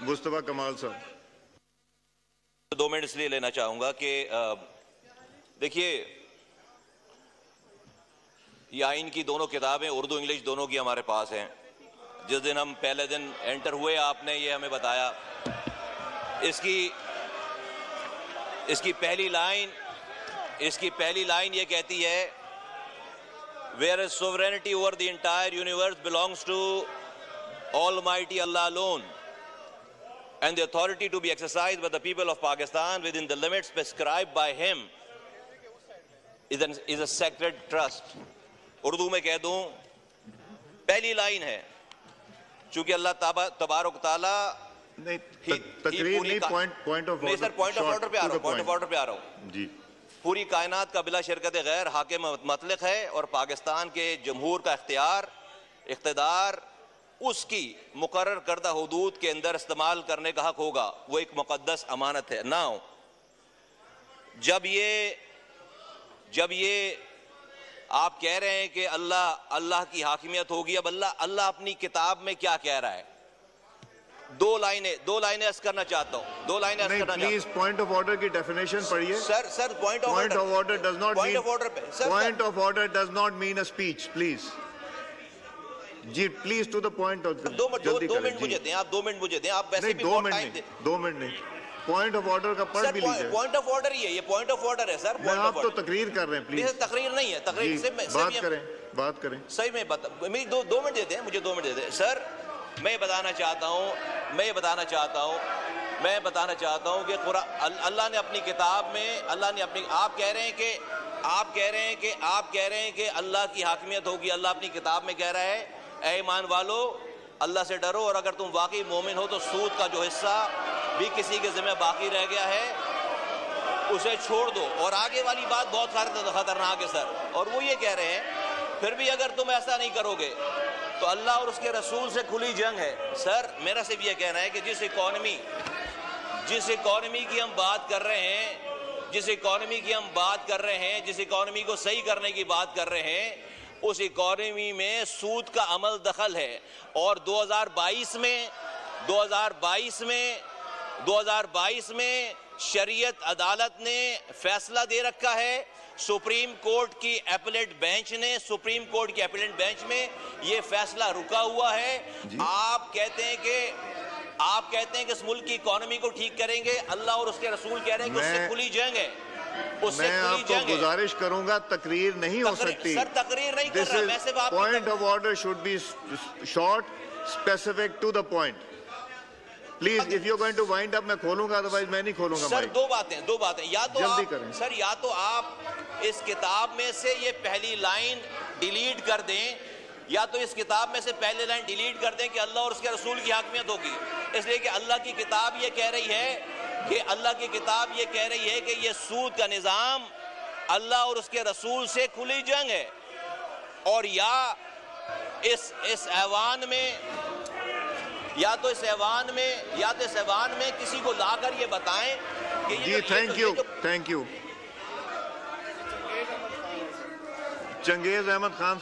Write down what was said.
مصطفیٰ کمال صاحب. 2 منٹ اس لیے لینا چاہوں گا کہ دیکھیے یہ آئین کی دونوں کتابیں اردو انگلش دونوں کی ہمارے پاس ہیں. جس دن ہم پہلے دن انٹر ہوئے آپ نے یہ ہمیں بتایا. اس کی پہلی لائن یہ کہتی ہے whereas sovereignty over the entire universe belongs to Almighty Allah alone and the authority to be exercised by the people of Pakistan within the limits prescribed by him is a sacred trust. Urdu میں کہہ دوں پہلی line ہے چونکہ اللہ تبارک تعالیٰ تقریر نہیں پوائنٹ آف آرڈر پہ آ رہا ہوں جی. پوری کائنات کا بلا شرکت غیر حاکم مطلق ہے اور پاکستان کے جمہور کا اقتدار اس کی مقرر کردہ حدود کے اندر استعمال کرنے کا حق ہوگا. وہ ایک مقدس امانت ہے. ناؤ جب یہ آپ کہہ رہے ہیں کہ اللہ کی حاکمیت ہوگی, اب اللہ اپنی کتاب میں کیا کہہ رہا ہے؟ دو لائنیں عرض کرنا چاہتا ہوں. پلیز پوائنٹ آف آرڈر کی ڈیفینیشن پڑھیے. Sir point of order does not mean a speech. Please جی please to the point. 2 minute مجھے دیں, آپ 2 منٹ مجھے دیں. آپ ویسے بھی 2 منٹ نہیں, پوائنٹ آف آرڈر کا پڑھ بھی لیجیے. پوائنٹ آف آرڈر ہی ہے, یہ پوائنٹ آف آرڈر ہے سر. آپ تو تقریر کر رہے ہیں, پلیز تقریر نہیں ہے. تقریر سے بات کریں. صحیح میں 2 منٹ دے دیں مجھے, 2 منٹ دے دیں سر. میں بتانا چاہتا ہوں کہ اللہ نے اپنی کتاب میں آپ کہہ رہے ہیں کہ اللہ کی حاکمیت ہوگی. اللہ اپنی کتاب میں کہہ رہا ہے اے ایمان والو اللہ سے ڈرو, اور اگر تم واقعی مومن ہو تو سود کا جو حصہ بھی کسی کے ذمہ باقی رہ گیا ہے اسے چھوڑ دو. اور آگے والی بات بہت خطرناک ہے سر, اور وہ یہ کہہ رہے ہیں پھر بھی اگر تم ایسا نہیں کرو گے تو اللہ اور اس کے رسول سے کھلی جنگ ہے. سر میرا صرف یہ کہنا ہے کہ جس اکانومی کی ہم بات کر رہے ہیں, جس اکانومی کو صحیح کرنے کی بات کر رہے ہیں, اس اکانومی میں سود کا عمل دخل ہے. اور 2022 میں شریعت عدالت نے فیصلہ دے رکھا ہے. سپریم کورٹ کی اپیلیٹ بینچ میں یہ فیصلہ رکا ہوا ہے. آپ کہتے ہیں کہ اس ملک کی اکانومی کو ٹھیک کریں گے, اللہ اور اس کے رسول کہہ رہے ہیں کہ اس سے کھلی جنگ ہے. میں آپ کو گزارش کروں گا تقریر نہیں ہو سکتی. سر تقریر نہیں کر رہا میں صرف آپ point of order should be short, specific to the point. Please if you going to wind up میں کھولوں گا, ادروائز میں نہیں کھولوں گا. سر دو باتیں جلدی کریں سر. یا تو آپ اس کتاب میں سے یہ پہلی لائن ڈیلیٹ کر دیں, یا تو اس کتاب میں سے پہلی لائن ڈیلیٹ کر دیں کہ اللہ اور اس کے رسول کی حاکمیت ہوگی. اس لیے کہ اللہ کی کتاب یہ کہہ رہی ہے کہ یہ سود کا نظام اللہ اور اس کے رسول سے کھلی جنگ ہے. اور یا اس ایوان میں کسی کو لا کر یہ بتائیں کہ جی. Thank you Changez Ahmed Khan